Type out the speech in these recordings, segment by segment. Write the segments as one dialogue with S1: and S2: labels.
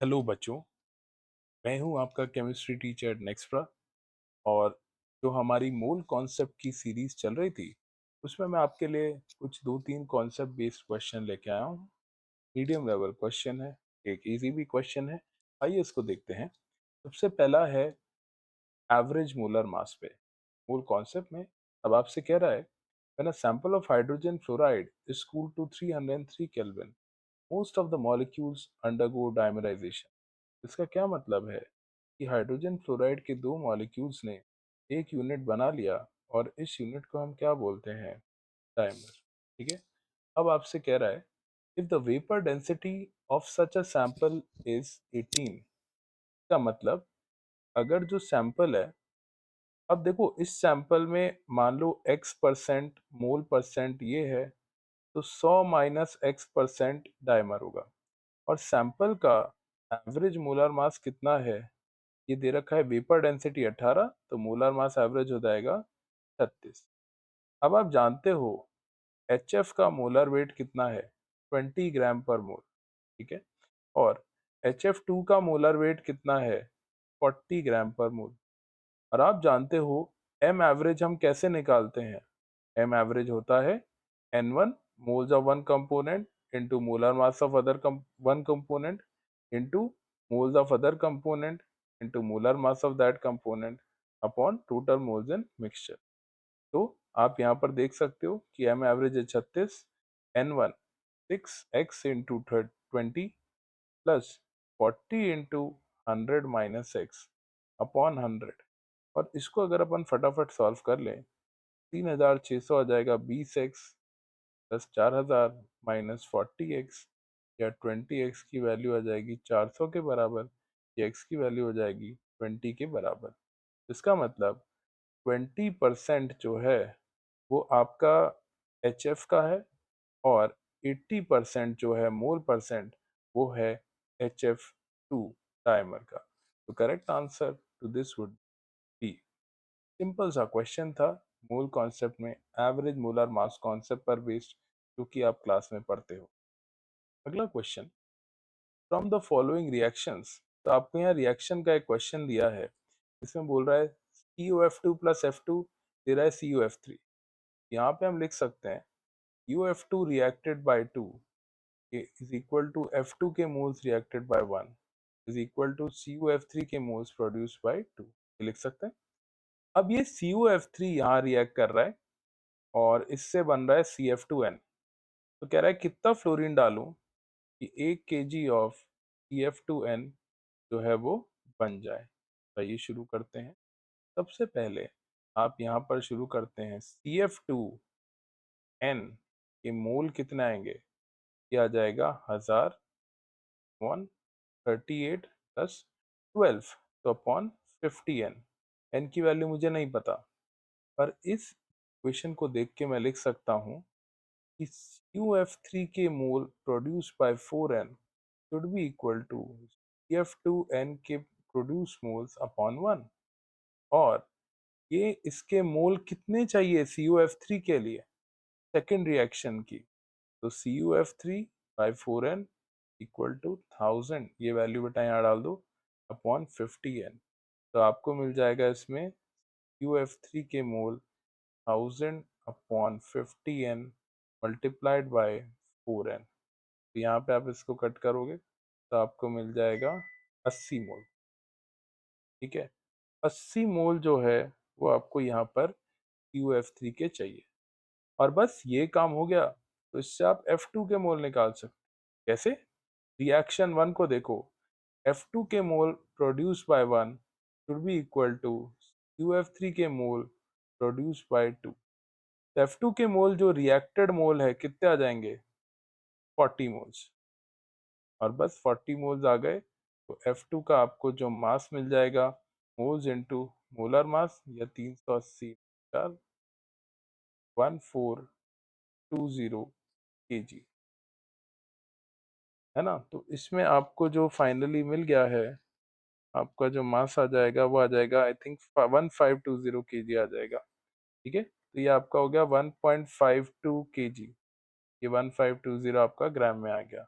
S1: Hello बच्चों, मैं हूं आपका केमिस्ट्री टीचर नेक्स्ट्रा। और जो हमारी मूल कॉन्सेप्ट की सीरीज चल रही थी उसमें मैं आपके लिए कुछ दो तीन कॉन्सेप्ट बेस्ड क्वेश्चन लेके आया हूं। मीडियम लेवल क्वेश्चन है, एक इजी भी क्वेश्चन है। आइए इसको देखते हैं। सबसे पहला है एवरेज मोलर मास पे। मूल कॉन्सेप्ट में अब आपसे कह रहा है when a sample of hydrogen fluoride is cooled to 303 kelvin, most of the molecules undergo dimerization. इसका क्या मतलब है कि हाइड्रोजन फ्लोराइड के दो मॉलिक्यूल्स ने एक यूनिट बना लिया और इस यूनिट को हम क्या बोलते हैं? डायमर। ठीक है। अब आपसे कह रहा है if the vapour density of such a sample is 18। का मतलब अगर जो सैंपल है, अब देखो इस सैंपल में मान लो x परसेंट मोल परसेंट ये है, तो 100 माइनस एक्स परसेंट डायमर होगा। और सैंपल का एवरेज मोलर मास कितना है? ये दे रखा है वेपर डेंसिटी 18, तो मोलर मास एवरेज हो जाएगा 36। अब आप जानते हो HF का मोलर वेट कितना है? 20 ग्राम पर मोल। ठीक है। और HF2 का मोलर वेट कितना है? 40 ग्राम पर मोल। और आप जानते हो M एवरेज हम कैसे निकालते हैं? M एवरेज होता है N1 moles of one component into molar mass of one component into moles of other component into molar mass of that component upon total moles in mixture। तो आप यहाँ पर देख सकते हो कि M एवरेज है 36, N1 6x into 20 plus 40 into 100 minus x upon 100। और इसको अगर अपन फटाफट सॉल्व कर लें, 3600 आ जाएगा 20x प्लस 4000 माइनस 40x, या 20x की वैल्यू आ जाएगी 400 के बराबर, या x की वैल्यू हो जाएगी 20 के बराबर। इसका मतलब 20% जो है वो आपका HF का है, और 80% जो है मोल परसेंट वो है HF2 डायमर का। तो correct answer to this would be. Simple सा क्वेश्चन था मूल कॉन्सेप्ट में, एवरेज मोलर मास कॉन्सेप्ट पर बेस्ड, जो कि आप क्लास में पढ़ते हो। अगला question, from the following reactions. तो आपको यहाँ रिएक्शन का एक क्वेश्चन दिया है। इसमें बोल रहा है CuF2 प्लस F2 दे रहा है CuF3। यहाँ पे हम लिख सकते हैं UF2 reacted by 2 is equal to F2 के moles reacted by 1 is equal to CuF3 के मोल्स प्रोड्यूस्ड बाय 2। ये लिख सकते हैं। अब ये CuF3 यहाँ रिएक्ट कर रहा है और इससे बन रहा है CF2N। तो कह रहा है कितना फ्लोरीन डालूं कि 1 kg ऑफ CF2N जो है वो बन जाए। तो ये शुरू करते हैं। सबसे पहले आप यहाँ पर शुरू करते हैं CF2N के मोल कितने आएंगे? ये आ जाएगा 1000 अपॉन 38 प्लस 12, तो अपॉन 50N। N की वैल्यू मुझे नहीं पता, पर इस इक्वेशन को देख के मैं लिख सकता हूँ कि CuF3 के mole produce by 4N should be equal to CF2N के प्रोड्यूस मोल्स अपॉन 1। और ये इसके मोल कितने चाहिए CuF3 के लिए सेकेंड रिएक्शन की? तो CuF3 bye 4N equal to 1000, ये वैल्यू बेटा यहाँ डाल दो, अपॉन 50N। तो आपको मिल जाएगा इसमें CuF3 के मोल 1000 upon 50N multiplied by 4N। तो यहाँ पे आप इसको कट करोगे तो आपको मिल जाएगा 80 मोल। ठीक है। 80 मोल जो है वो आपको यहाँ पर CuF3 के चाहिए। और बस ये काम हो गया। तो इससे आप F2 के मोल निकाल सकते। कैसे? रिएक्शन 1 को देखो, F2 के mole produce by 1 should be equal to CuF3 के मोल प्रोड्यूस बाय 2। F2 के मोल जो रिएक्टेड मोल है कितने आ जाएंगे? 40 मोल्स। और बस 40 मोल्स आ गए तो F2 का आपको जो मास मिल जाएगा, मोल्स इनटू मोलर मास, या 380 1420 kg, है ना। तो इसमें आपको जो फाइनली मिल गया है, आपका जो मास आ जाएगा वो आ जाएगा आई थिंक 1520 kg आ जाएगा। ठीक है। तो ये आपका हो गया 1.52 kg। ये 1520 आपका ग्राम में आ गया।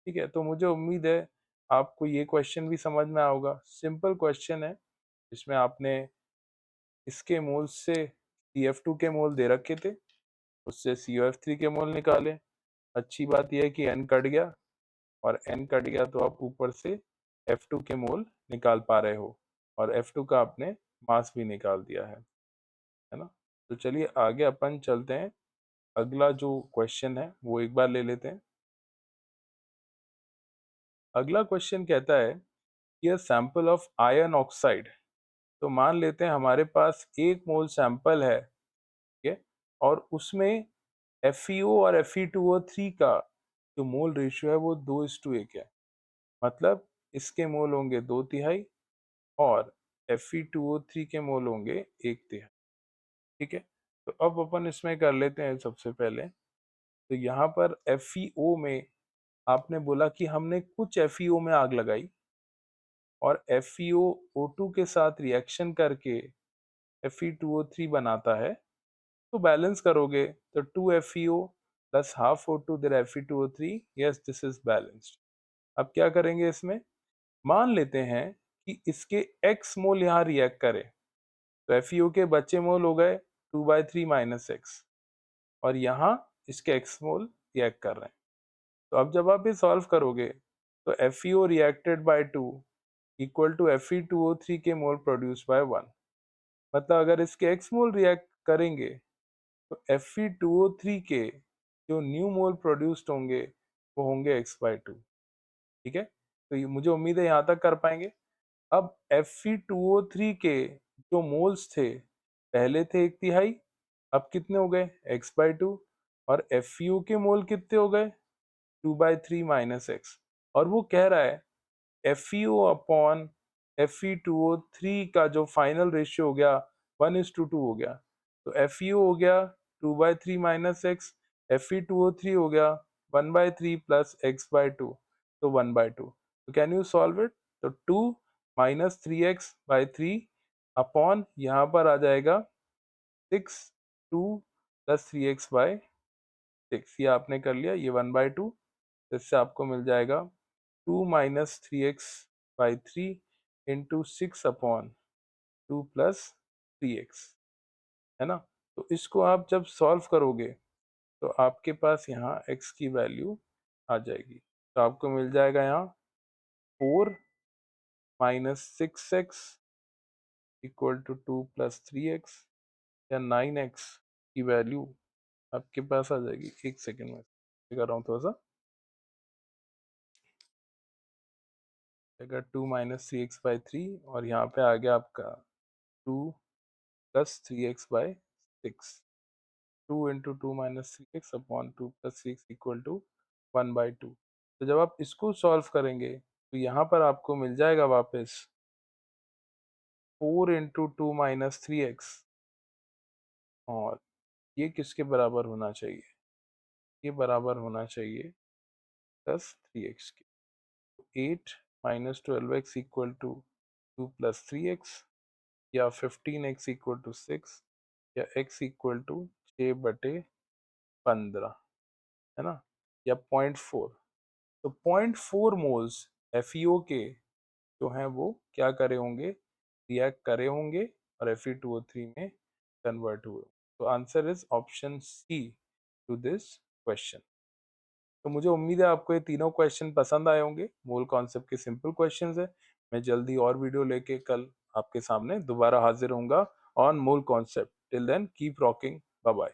S1: ठीक है। तो मुझे उम्मीद है आपको ये क्वेश्चन भी समझ में आया होगा। सिंपल क्वेश्चन है, इसमें आपने इसके मोल से CF2 के मोल दे रखे थे, उससे COF3 के मोल निकाले। अच्छी बात यह है कि n कट गया, और n कट गया तो आप ऊपर से F2 के मोल निकाल पा रहे हो, और F2 का आपने मास भी निकाल दिया है ना। तो चलिए आगे अपन चलते हैं, अगला जो क्वेश्चन है वो एक बार ले लेते हैं। अगला क्वेश्चन कहता है कि सैंपल ऑफ आयरन ऑक्साइड। तो मान लेते हैं हमारे पास 1 मोल सैंपल है, ठीक है, और उसमें FeO और Fe2O3 का जो मोल रेशियो है वो 2:1 है। मतलब इसके मोल होंगे 2/3 और Fe2O3 के मोल होंगे 1/3। ठीक है, तो अब अपन इसमें कर लेते हैं सबसे पहले। तो यहाँ पर FeO में आपने बोला कि हमने कुछ FeO में आग लगाई, और FeO O2 के साथ रिएक्शन करके Fe2O3 बनाता है। तो बैलेंस करोगे तो 2 FeO plus half O2 there Fe2O3, yes this is balanced. अब क्या करेंगे इसमें, मान लेते हैं कि इसके x मोल यहाँ रिएक्ट करे, तो FeO के बचे मोल हो गए 2/3 माइनस एक्स, और यहाँ इसके x मोल रिएक्ट कर रहे हैं। तो अब जब आप ये सॉल्व करोगे तो FeO reacted by 2 equal to Fe2O3 के मोल प्रोड्यूस बाय 1। मतलब अगर इसके x मोल रिएक्ट करेंगे तो Fe2O3 के जो न्यू मोल प्रोड्यूस्ड होंगे वो होंगे x/2। ठीक है, तो ये मुझे उम्मीद है यहाँ तक कर पाएंगे। अब Fe2O3 के जो मोल्स थे, पहले थे 1/3, अब कितने हो गए x/2, और FeO के मोल कितने हो गए 2/3 माइनस एक्स। और वो कह रहा है FeO अपॉन Fe2O3 का जो फाइनल रेशियो हो गया 1:2 हो गया। तो FeO हो गया 2/3 माइनस एक्स, Fe2O3 हो गया 1/3 प्लस x/2, तो 1/2। तो कैन यू सॉल्व इट, तो 2 माइनस 3x/3 अपॉन यहाँ पर आ जाएगा 6, 2 प्लस 3x/6, ये आपने कर लिया, ये 1/2। इससे आपको मिल जाएगा 2 minus 3x/3 into 6 upon 2 plus 3x, है ना। तो इसको आप जब सॉल्व करोगे तो आपके पास यहाँ x की वैल्यू आ जाएगी। तो आपको मिल जाएगा यहाँ 4 minus 6x equal to 2 plus 3x, या 9x की वैल्यू आपके पास आ जाएगी। एक सेकेंड में कर रहा हूँ थोड़ा सा, अगर 2 माइनस 3x/3, और यहाँ पे आ गया आपका 2 plus 3x/6, 2 into 2 minus 3x upon 2 plus 6 equal to 1/2। तो जब आप इसको सॉल्व करेंगे तो यहाँ पर आपको मिल जाएगा वापस 4 इंटू 2 माइनस 3x, और ये किसके बराबर होना चाहिए, ये बराबर होना चाहिए प्लस 3x के। 8 minus 12x equal to 2 plus 3x, या 15x इक्वल टू 6, या x इक्वल टू 6/15, है ना, या 0.4। तो 0.4 मोल्स FeO के जो हैं वो क्या करे होंगे, रिएक्ट करे होंगे, और Fe2O3 में कन्वर्ट हुए। तो answer is option C to this question. तो मुझे उम्मीद है आपको ये तीनों क्वेश्चन पसंद आए होंगे। मोल कॉन्सेप्ट के सिंपल क्वेश्चंस है। मैं जल्दी और वीडियो लेके कल आपके सामने दोबारा हाजिर होऊंगा on mole concept. Till then keep rocking, bye bye.